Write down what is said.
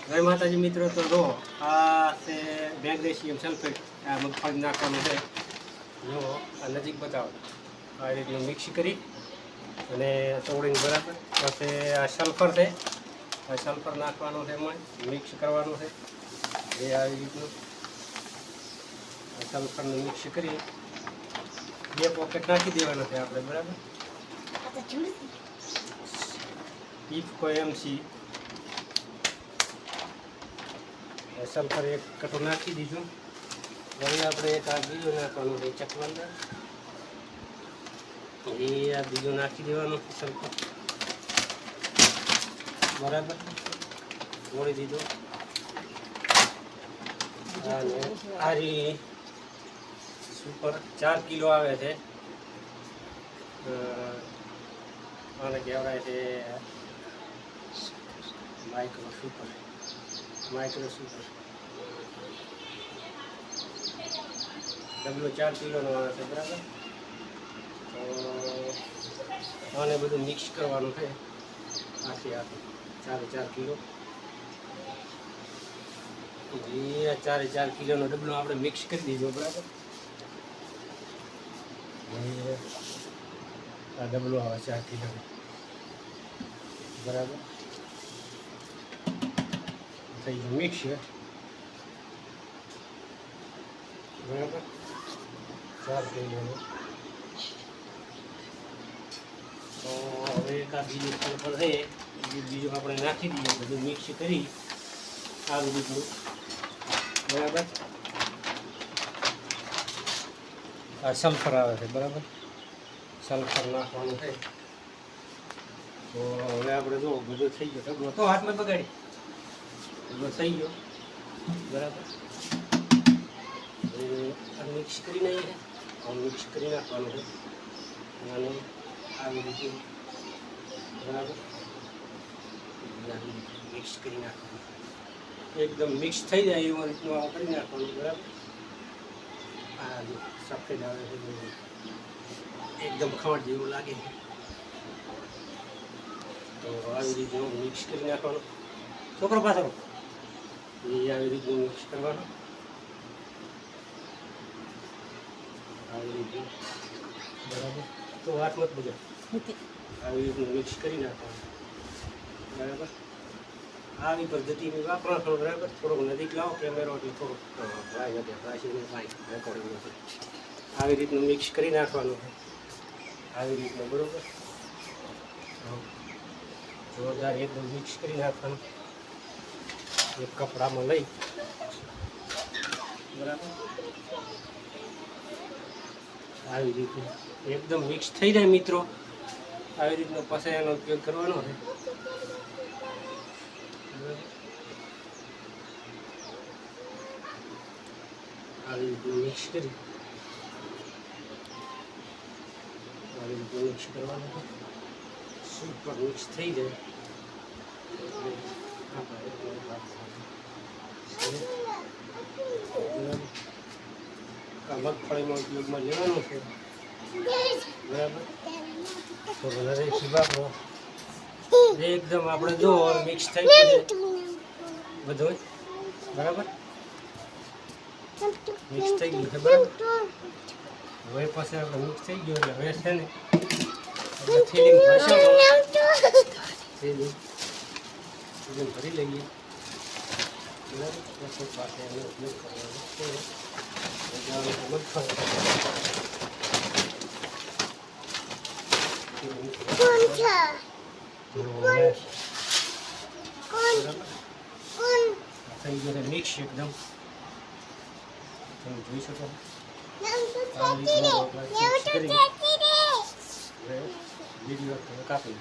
જય માતાજી મિત્રો. તો જો આ છે મેગ્નેશિયમ સલ્ફેટ, આ મગફળી નાખવાનું છે. જો આ નજીક બતાવો, આ રીતનું મિક્સ કરી અને તોડીને બરાબર. પછી આ સલ્ફર છે, આ સલ્ફર નાખવાનું છે, એમાં મિક્સ કરવાનું છે. એ આવી રીતનું આ સલ્ફરનું મિક્સ કરી 2 પોકેટ નાખી દેવાના છે આપણે બરાબર. ઇફકો MC સલ્ફર 1 કટો નાખી દીધું. હવે આપણે એક આ બીજો નાખવાનું છે ચકવાંદર, એ આ બીજો નાખી દેવાનો સલ્ફર બરાબર. મોડી દીધો. અને આરી સુપર 4 કિલો આવે છે. આને કહેવાય છે માઇક્રો સુપર. ડબલો 4 કિલોનો આવે છે બરાબર. તો આને બધું મિક્સ કરવાનું છે આખી 4 કિલો. એ 4 કિલોનો ડબલો આપણે મિક્સ કરી દીધો બરાબર. આ ડબલો આવે 4 કિલો બરાબર. થઈ ગયું મિક્સ બરાબર. 4 કિલોનો. તો હવે એક આ બીજું સલ્ફર છે, બીજું આપણે નાખી દઈએ, બધું મિક્સ કરી આવી રીતનું બરાબર. આ સલ્ફર આવે છે બરાબર, સલ્ફર નાખવાનું છે. તો હવે આપણે જો બધું થઈ ગયો ડબલો, તો હાથમાં બગાડી બધો થઈ ગયો બરાબર. મિક્સ કરી નાખીએ, મિક્સ કરી નાખવાનું છે અને આવી રીતે બરાબર મિક્સ કરી નાખવાનું. એકદમ મિક્સ થઈ જાય એવી રીતનું કરી નાખવાનું બરાબર. આ જો સફેદ આવે છે, એકદમ ખમણ જેવું લાગે છે. તો આવી રીતે મિક્સ કરી નાખવાનું. છોકરો પાછળ એ આવી રીતનું મિક્સ કરવાનું. આવી રીતે બરાબર. તો વાત મત બગાડ. આવી રીતનું મિક્સ કરી નાખવાનું બરાબર. આવી પદ્ધતિની વાપરવાનું બરાબર. થોડોક નજીક લાવો કેમેરો, થોડોક આવી રીતનું મિક્સ કરી નાખવાનું. આવી રીતનું બરાબર. જોરદાર એકદમ મિક્સ કરી નાખવાનું. એક કપડામાં લઈ બરાબર. આવી રીતે એકદમ મિક્સ થઈ જાય મિત્રો. આવી રીતનો પસાયાનો ઉપયોગ કરવાનો છે. આવી રીતે મિક્સ કરી આવી રીતે મિક્સ કરવાનું છે. સુપર મિક્સ થઈ જાય. આ મગફળીમાં ઉપયોગમાં લેવાનું છે બરાબર. તો ઘરેથી વાપરો. એકદમ આપણે જો મિક્સ થઈ ગયું બધું બરાબર. મિક્સ થઈ ગયું છે બરાબર. હવે પછી આપણે મિક્સ થઈ ગયું એટલે હવે છે ને આપણે ફિલિંગ ભરી લઈએ બરાબર. પછી પાસે એનો ઉપયોગ કરવાનો છે. થઈ ગયો મિક્સ એકદમ. તમે જોઈ શકો વિડીયો કાપી